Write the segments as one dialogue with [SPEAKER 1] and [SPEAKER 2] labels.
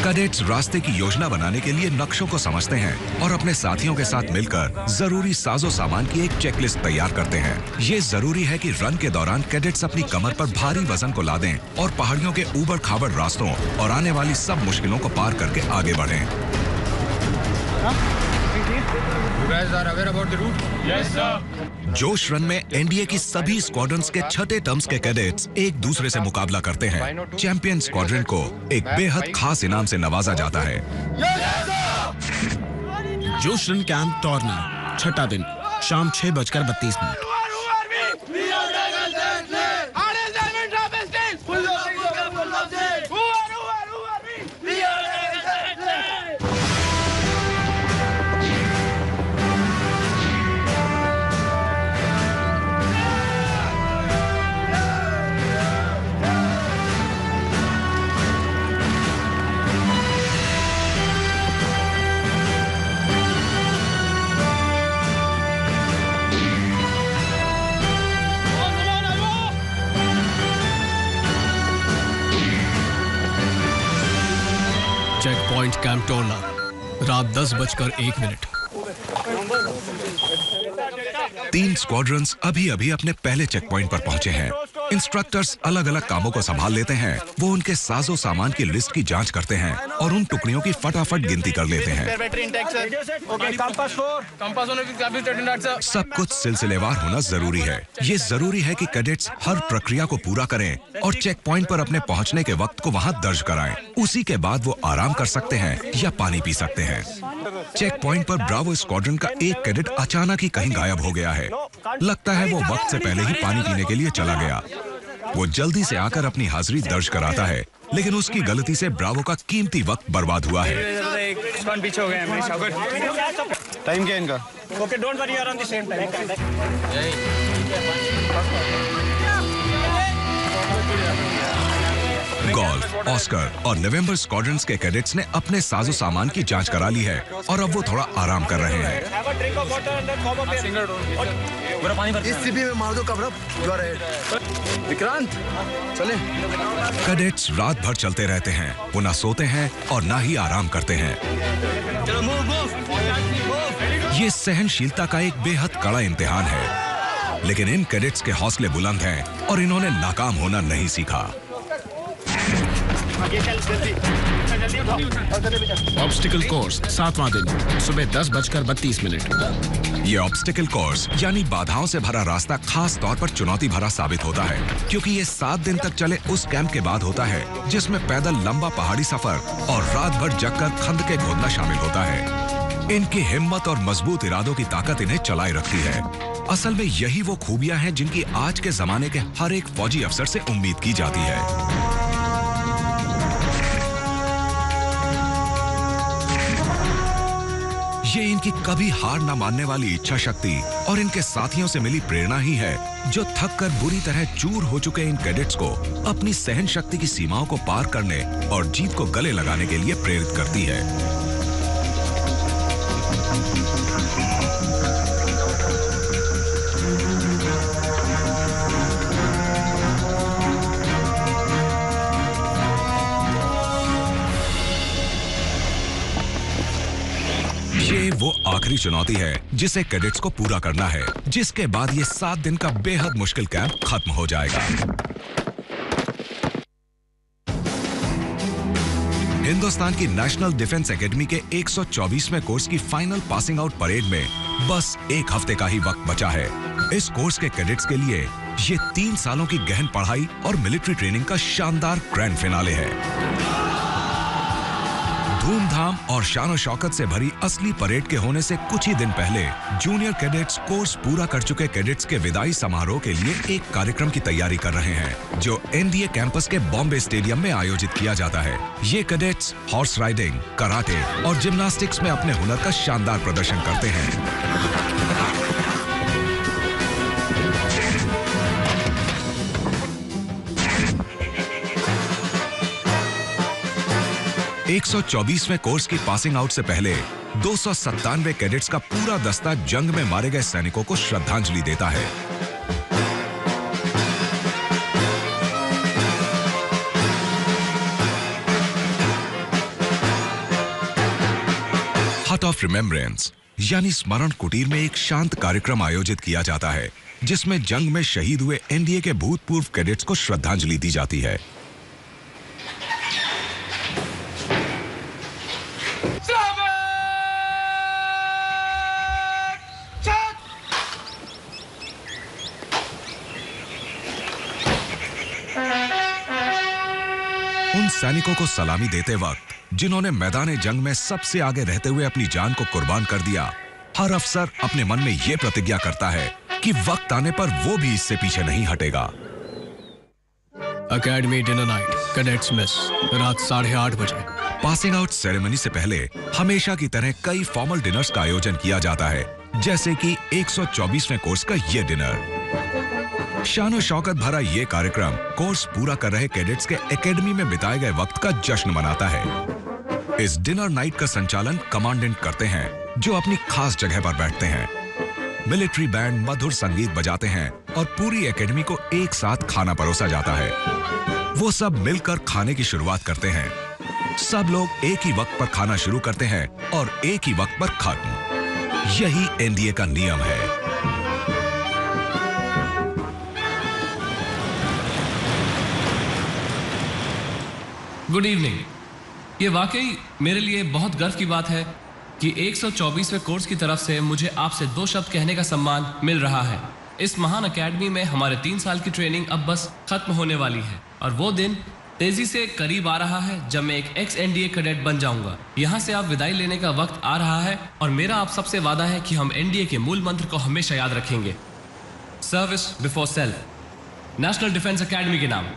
[SPEAKER 1] Cadets रास्ते की योजना बनाने के लिए नक्शों को समझते हैं और अपने साथियों के साथ मिलकर जरूरी साजो सामान की एक चेकलिस्ट तैयार करते हैं। ये जरूरी है कि रन के दौरान कैडेट्स अपनी कमर पर भारी वजन को लादें और पहाड़ियों के ऊबड़ खाबड़ रास्तों और आने वाली सब मुश्किलों को पार करके आगे बढ़ें। जोश रन में एनडीए की सभी स्क्वाड्रंस के छठे टर्म्स के कैडेट्स एक दूसरे से मुकाबला करते हैं। चैंपियन स्क्वाड्रन को एक बेहद खास इनाम से नवाजा जाता है।
[SPEAKER 2] जोश रन कैंप टॉर्ना, छठा दिन, शाम 6:32।
[SPEAKER 3] चेक पॉइंट कैंप टोरना, रात 10:01।
[SPEAKER 1] 3 स्क्वाड्रंस अभी-अभी अपने पहले चेक पॉइंट पर पहुंचे हैं। इंस्ट्रक्टर्स अलग-अलग कामों को संभाल लेते हैं। वो उनके साजो सामान की लिस्ट की जांच करते हैं और उन टुकड़ियों की फटाफट गिनती कर लेते हैं। सब कुछ सिलसिलेवार होना जरूरी है। ये जरूरी है कि कैडेट्स हर प्रक्रिया को पूरा करें और चेक पॉइंट पर अपने पहुंचने के वक्त को वहां दर्ज कराएं। उसी के बाद वो आराम कर सकते हैं या पानी पी सकते हैं। चेक पॉइंट पर ब्रावो स्क्वाड्रन का एक कैडेट अचानक ही कहीं गायब हो गया है। लगता है वो वक्त से पहले ही पानी पीने के लिए चला गया। वो जल्दी से आकर अपनी हाजिरी दर्ज कराता है, लेकिन उसकी गलती से ब्रावो का कीमती वक्त बर्बाद हुआ है।
[SPEAKER 4] टाइम क्या इनका?
[SPEAKER 5] Okay, don't worry, you're on the same time.
[SPEAKER 1] Golf, Oscar और नवंबर स्क्वाड्रंस के कैडेट्स ने अपने साजो सामान की जांच करा ली है और अब वो थोड़ा आराम कर रहे हैं।
[SPEAKER 4] इस सीपी में मार दो कमरा। विक्रांत, चले।
[SPEAKER 1] कैडेट्स रात भर चलते रहते हैं। वो ना सोते हैं और ना ही आराम करते हैं। ये सहनशीलता का एक बेहद कड़ा इम्तिहान है, लेकिन इन कैडेट्स के हौसले बुलंद हैं और इन्होंने नाकाम होना नहीं सीखा।
[SPEAKER 2] ऑब्स्टिकल कोर्स, 7वां दिन, सुबह 10:32।
[SPEAKER 1] ये ऑब्स्टिकल कोर्स यानी बाधाओं से भरा रास्ता खास तौर पर चुनौती भरा साबित होता है, क्योंकि ये 7 दिन तक चले उस कैंप के बाद होता है जिसमें पैदल लंबा पहाड़ी सफर और रात भर जगकर खंदके खोदना शामिल होता है। इनकी हिम्मत और मजबूत इरादों की ताकत इन्हें चलाए रखती है। असल में यही वो खूबियां हैं जिनकी आज के जमाने के हर एक फौजी अफसर से उम्मीद की जाती है। ये इनकी कभी हार न मानने वाली इच्छा शक्ति और इनके साथियों से मिली प्रेरणा ही है जो थक कर बुरी तरह चूर हो चुके इन कैडेट्स को अपनी सहन शक्ति की सीमाओं को पार करने और जीत को गले लगाने के लिए प्रेरित करती है। ये वो आखिरी चुनौती है जिसे कैडेट्स को पूरा करना है, जिसके बाद ये 7 दिन का बेहद मुश्किल कैंप खत्म हो जाएगा। हिंदुस्तान की नेशनल डिफेंस एकेडमी के 124वें कोर्स की फाइनल पासिंग आउट परेड में बस 1 हफ्ते का ही वक्त बचा है। इस कोर्स के कैडेट्स के लिए ये 3 सालों की गहन पढ़ाई और मिलिट्री ट्रेनिंग का शानदार ग्रैंड फिनाले है। धूमधाम और शान शौकत से भरी असली परेड के होने से कुछ ही दिन पहले जूनियर कैडेट्स कोर्स पूरा कर चुके कैडेट्स के विदाई समारोह के लिए एक कार्यक्रम की तैयारी कर रहे हैं, जो एनडीए कैंपस के बॉम्बे स्टेडियम में आयोजित किया जाता है। ये कैडेट्स हॉर्स राइडिंग, कराटे और जिम्नास्टिक्स में अपने हुनर का शानदार प्रदर्शन करते हैं। 124वें कोर्स की पासिंग आउट से पहले 297 कैडेट्स का पूरा दस्ता जंग में मारे गए सैनिकों को श्रद्धांजलि देता है। हार्ट ऑफ रिमेम्बरेंस यानी स्मरण कुटीर में एक शांत कार्यक्रम आयोजित किया जाता है जिसमें जंग में शहीद हुए एनडीए के भूतपूर्व कैडेट्स को श्रद्धांजलि दी जाती है। उन सैनिकों को सलामी देते वक्त जिन्होंने मैदान जंग में सबसे आगे रहते हुए अपनी जान को कुर्बान कर दिया, हर अफसर अपने मन में यह प्रतिज्ञा करता है कि वक्त आने पर वो भी इससे पीछे नहीं हटेगा।
[SPEAKER 3] Academy dinner night, cadets mess, रात 8:30 बजे।
[SPEAKER 1] पासिंग आउट सेरेमनी से पहले हमेशा की तरह कई फॉर्मल डिनर्स का आयोजन किया जाता है, जैसे कि 124वें कोर्स का ये डिनर। शानो शौकत भरा ये कार्यक्रम कोर्स पूरा कर रहे कैडेट्स के एकेडमी में बिताए गए वक्त का जश्न मनाता है। इस डिनर नाइट का संचालन कमांडेंट करते हैं, जो अपनी खास जगह पर बैठते हैं। मिलिट्री बैंड मधुर संगीत बजाते हैं और पूरी एकेडमी को एक साथ खाना परोसा जाता है। वो सब मिलकर खाने की शुरुआत करते हैं। सब लोग एक ही वक्त पर खाना शुरू करते हैं और एक ही वक्त पर खत्म। यही एनडीए का नियम है।
[SPEAKER 6] Good evening. ये वाकई मेरे लिए बहुत गर्व की बात है कि 124वें कोर्स की तरफ से मुझे आपसे 2 शब्द कहने का सम्मान मिल रहा है। इस महान अकेडमी में हमारे 3 साल की ट्रेनिंग अब बस खत्म होने वाली है और वो दिन तेजी से करीब आ रहा है जब मैं एक एक्स एनडीए कैडेट बन जाऊंगा। यहाँ से आप विदाई लेने का वक्त आ रहा है और मेरा आप सबसे वादा है कि हम एनडीए के मूल मंत्र को हमेशा याद रखेंगे, service before self, national defence academy के नाम।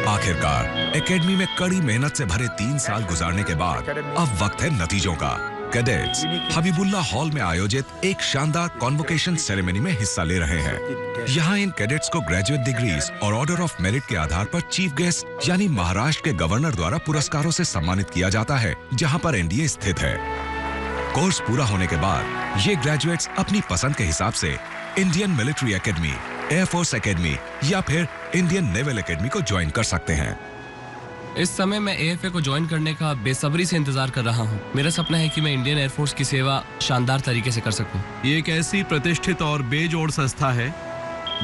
[SPEAKER 1] आखिरकार एकेडमी में कड़ी मेहनत से भरे 3 साल गुजारने के बाद अब वक्त है नतीजों का। कैडेट्स हबीबुल्ला हॉल में आयोजित एक शानदार कॉन्वोकेशन सेरेमनी में हिस्सा ले रहे हैं। यहाँ इन कैडेट्स को ग्रेजुएट डिग्रीज और ऑर्डर ऑफ मेरिट के आधार पर चीफ गेस्ट यानी महाराष्ट्र के गवर्नर द्वारा पुरस्कारों से सम्मानित किया जाता है, जहाँ पर एनडीए स्थित है। कोर्स पूरा होने के बाद ये ग्रेजुएट्स अपनी पसंद के हिसाब से Indian military academy, air force academy या फिर इंडियन नेवल एकेडमी को ज्वाइन कर सकते हैं।
[SPEAKER 6] इस समय मैं एएफए को ज्वाइन करने का बेसब्री से इंतजार कर रहा हूँ। मेरा सपना है कि मैं इंडियन एयरफोर्स की सेवा शानदार तरीके से कर सकूँ।
[SPEAKER 7] ये एक ऐसी प्रतिष्ठित और बेजोड़ संस्था है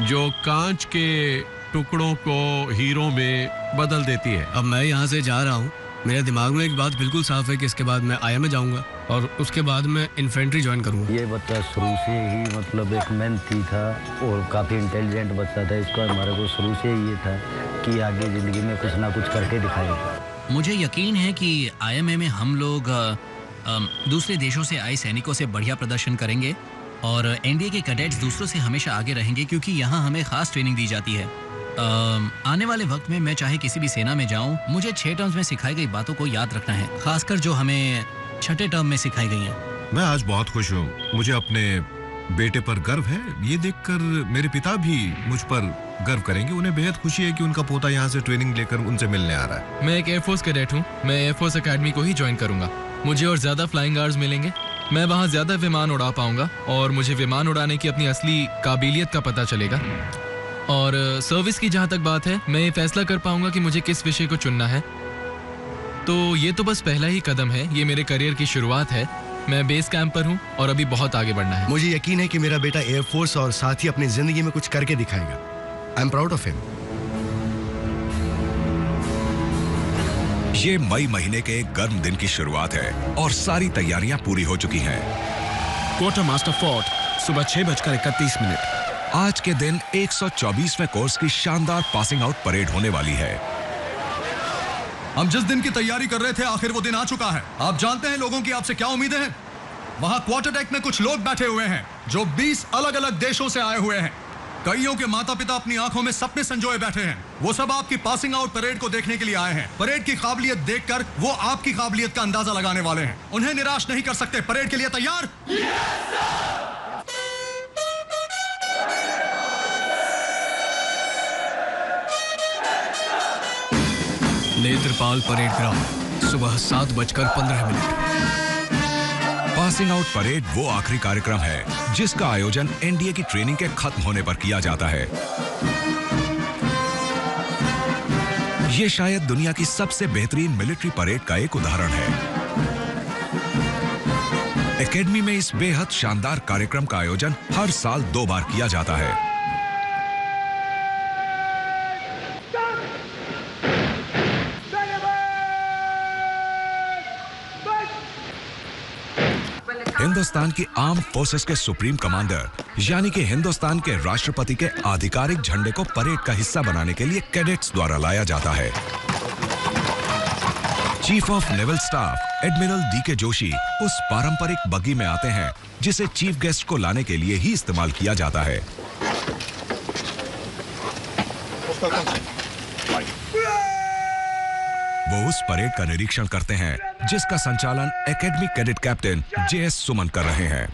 [SPEAKER 7] जो कांच के टुकड़ों को हीरों में बदल देती है।
[SPEAKER 3] अब मैं यहाँ से जा रहा हूँ, मेरे दिमाग में एक बात बिल्कुल साफ है कि इसके बाद मैं आईएम में जाऊंगा और उसके बाद मैं इन्फेंट्री ज्वाइन करूंगा।
[SPEAKER 8] ये बच्चा शुरू से ही मतलब एक मेहनती था और काफ़ी इंटेलिजेंट बच्चा था। इसका हमारे को शुरू से ये था कि आगे ज़िंदगी में कुछ ना कुछ करके दिखाएगा।
[SPEAKER 9] मुझे यकीन है कि आईएमए में हम लोग दूसरे देशों से आए सैनिकों से बढ़िया प्रदर्शन करेंगे और एनडीए के कैडेट्स दूसरों से हमेशा आगे रहेंगे, क्योंकि यहाँ हमें खास ट्रेनिंग दी जाती है। आने वाले वक्त में मैं चाहे किसी भी सेना में जाऊं, मुझे 6 टर्म्स में सिखाई गई बातों को याद रखना है, खासकर जो हमें 6ठे टर्म में सिखाई गई हैं।
[SPEAKER 10] मैं आज बहुत खुश हूँ। मुझे अपने बेटे पर गर्व है। ये देखकर मेरे पिता भी मुझ पर गर्व करेंगे। उन्हें बेहद खुशी है कि उनका पोता यहाँ से ट्रेनिंग लेकर उनसे मिलने आ रहा है।
[SPEAKER 11] मैं एक एयरफोर्स कैडेट हूँ। मैं एयरफोर्स एकेडमी को ही ज्वाइन करूंगा। मुझे और ज्यादा फ्लाइंग आवर्स मिलेंगे। मैं वहाँ ज्यादा विमान उड़ा पाऊंगा और मुझे विमान उड़ाने की अपनी असली काबिलियत का पता चलेगा। और सर्विस की जहाँ तक बात है, मैं ये फैसला कर पाऊंगा कि मुझे किस विषय को चुनना है। तो ये तो बस पहला ही कदम है। ये मेरे करियर की शुरुआत है। मैं बेस कैंप पर हूँ और अभी बहुत आगे बढ़ना है।
[SPEAKER 4] मुझे यकीन है कि मेरा बेटा एयरफोर्स और साथ ही अपनी जिंदगी में कुछ करके दिखाएगा। I am proud of him.
[SPEAKER 1] ये मई महीने के एक गर्म दिन की शुरुआत है और सारी तैयारियां पूरी हो चुकी हैं।
[SPEAKER 2] क्वार्टर मास्टर फोर्ट, सुबह 6:31।
[SPEAKER 1] आज के दिन 124वें कोर्स की शानदार पासिंग आउट परेड होने वाली है।
[SPEAKER 12] हम जिस दिन की तैयारी कर रहे थे, आखिर वो दिन आ चुका है। आप जानते हैं लोगों की आपसे क्या उम्मीदें हैं? वहां क्वार्टर डेक में कुछ लोग बैठे हुए हैं जो 20 अलग अलग देशों से आए हुए हैं। कईयों के माता पिता अपनी आंखों में सपने संजोए बैठे हैं। वो सब आपकी पासिंग आउट परेड को देखने के लिए आए हैं। परेड की काबिलियत देखकर वो आपकी काबिलियत का अंदाजा लगाने वाले हैं। उन्हें निराश नहीं कर सकते। परेड के लिए तैयार?
[SPEAKER 3] नेत्रपाल परेड ग्राउंड, सुबह 7:15।
[SPEAKER 1] पासिंग आउट परेड वो आखिरी कार्यक्रम है जिसका आयोजन एनडीए की ट्रेनिंग के खत्म होने पर किया जाता है। ये शायद दुनिया की सबसे बेहतरीन मिलिट्री परेड का एक उदाहरण है। एकेडमी में इस बेहद शानदार कार्यक्रम का आयोजन हर साल 2 बार किया जाता है। हिंदुस्तान की आर्म्ड फोर्सेस के सुप्रीम कमांडर यानी कि हिंदुस्तान के राष्ट्रपति के आधिकारिक झंडे को परेड का हिस्सा बनाने के लिए कैडेट्स द्वारा लाया जाता है। Chief of naval staff admiral DK Joshi उस पारंपरिक बग्गी में आते हैं जिसे चीफ गेस्ट को लाने के लिए ही इस्तेमाल किया जाता है। वो उस परेड का निरीक्षण करते हैं जिसका संचालन एकेडमी कैडेट कैप्टन जेएस सुमन कर रहे हैं।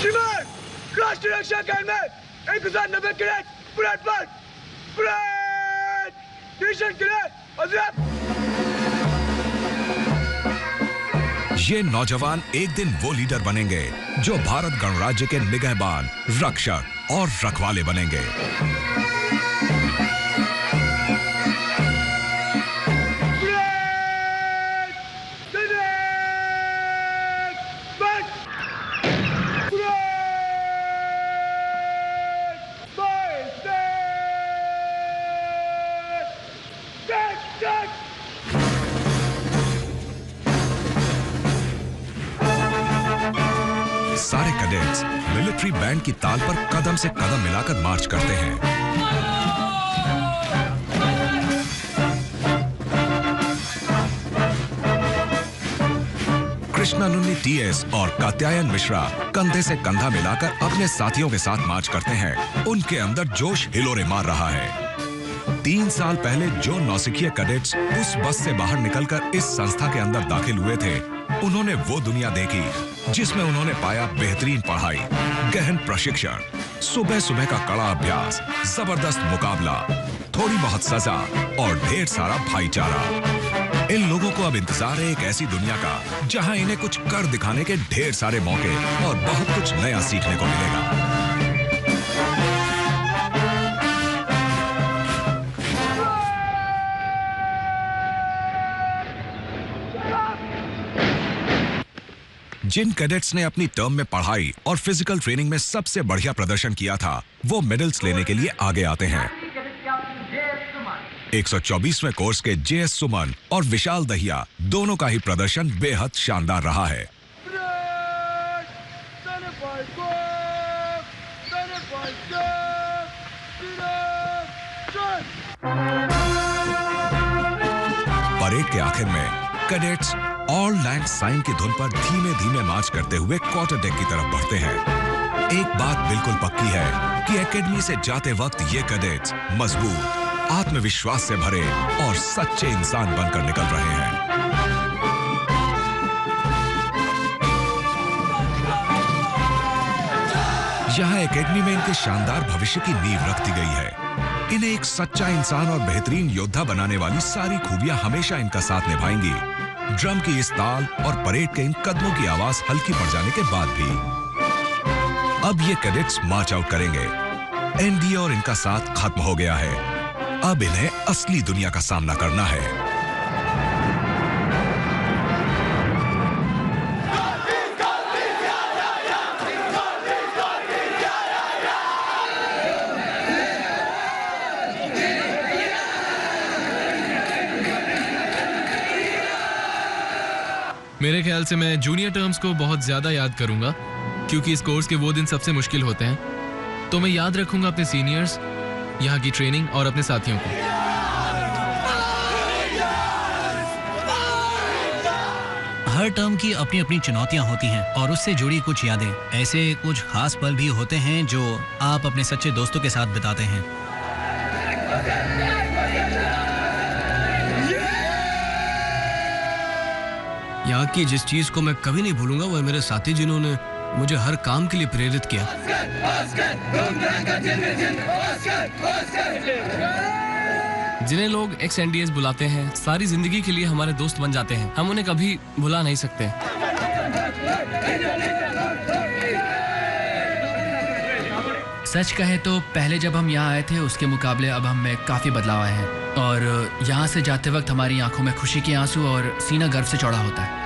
[SPEAKER 13] श्रीमान, राष्ट्रीय रक्षा अकादमी 1090 कैडेट परेड पर परेड मिशन कैडेट अजब।
[SPEAKER 1] ये नौजवान एक दिन वो लीडर बनेंगे जो भारत गणराज्य के निगहबान, रक्षक और रखवाले बनेंगे। सारे कैडेट्स मिलिट्री बैंड की ताल पर कदम से कदम मिलाकर मार्च करते हैं। कृष्णानुन्नी टीएस और कात्यायन मिश्रा कंधे से कंधा मिलाकर अपने साथियों के साथ मार्च करते हैं। उनके अंदर जोश हिलोरे मार रहा है। 3 साल पहले जो नौसिखिए कैडेट्स उस बस से बाहर निकलकर इस संस्था के अंदर दाखिल हुए थे, उन्होंने वो दुनिया देखी जिसमें उन्होंने पाया बेहतरीन पढ़ाई, गहन प्रशिक्षण, सुबह सुबह का कड़ा अभ्यास, जबरदस्त मुकाबला, थोड़ी बहुत सजा और ढेर सारा भाईचारा। इन लोगों को अब इंतजार है एक ऐसी दुनिया का जहां इन्हें कुछ कर दिखाने के ढेर सारे मौके और बहुत कुछ नया सीखने को मिलेगा। जिन कैडेट्स ने अपनी टर्म में पढ़ाई और फिजिकल ट्रेनिंग में सबसे बढ़िया प्रदर्शन किया था, वो मेडल्स लेने के लिए आगे आते हैं। 124वें कोर्स के जेएस सुमन और विशाल दहिया दोनों का ही प्रदर्शन बेहद शानदार रहा है। परेड के आखिर में कैडेट्स ऑल लैंड साइन की धुन पर धीमे धीमे मार्च करते हुए क्वार्टर डेक की तरफ बढ़ते हैं। एक बात बिल्कुल पक्की है कि एकेडमी से जाते वक्त ये कैडेट्स मजबूत, आत्मविश्वास से भरे और सच्चे इंसान बनकर निकल रहे हैं। यहाँ एकेडमी में इनके शानदार भविष्य की नींव रख दी गई है। इन्हें एक सच्चा इंसान और बेहतरीन योद्धा बनाने वाली सारी खूबियां हमेशा इनका साथ निभाएंगी। ड्रम की इस ताल और परेड के इन कदमों की आवाज हल्की पड़ जाने के बाद भी। अब ये कैडेट्स मार्च आउट करेंगे। एनडीए और इनका साथ खत्म हो गया है। अब इन्हें असली दुनिया का सामना करना है।
[SPEAKER 11] मेरे ख्याल से मैं जूनियर टर्म्स को बहुत ज़्यादा याद करूंगा क्योंकि इस कोर्स के वो दिन सबसे मुश्किल होते हैं। तो मैं याद रखूंगा अपने सीनियर्स, यहाँ की ट्रेनिंग और अपने साथियों को।
[SPEAKER 9] हर टर्म की अपनी अपनी चुनौतियाँ होती हैं और उससे जुड़ी कुछ यादें। ऐसे कुछ खास पल भी होते हैं जो आप अपने सच्चे दोस्तों के साथ बिताते हैं।
[SPEAKER 3] यहाँ की जिस चीज को मैं कभी नहीं भूलूंगा वो है मेरे साथी जिन्होंने मुझे हर काम के लिए प्रेरित किया।
[SPEAKER 6] जिन्हें लोग एक्स एनडीएस बुलाते हैं, सारी जिंदगी के लिए हमारे दोस्त बन जाते हैं। हम उन्हें कभी भुला नहीं सकते।
[SPEAKER 14] सच कहे तो पहले जब हम यहाँ आए थे उसके मुकाबले अब हम में काफ़ी बदलाव आए हैं और यहाँ से जाते वक्त हमारी आंखों में खुशी के आंसू और सीना गर्व से चौड़ा होता है।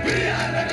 [SPEAKER 13] We are the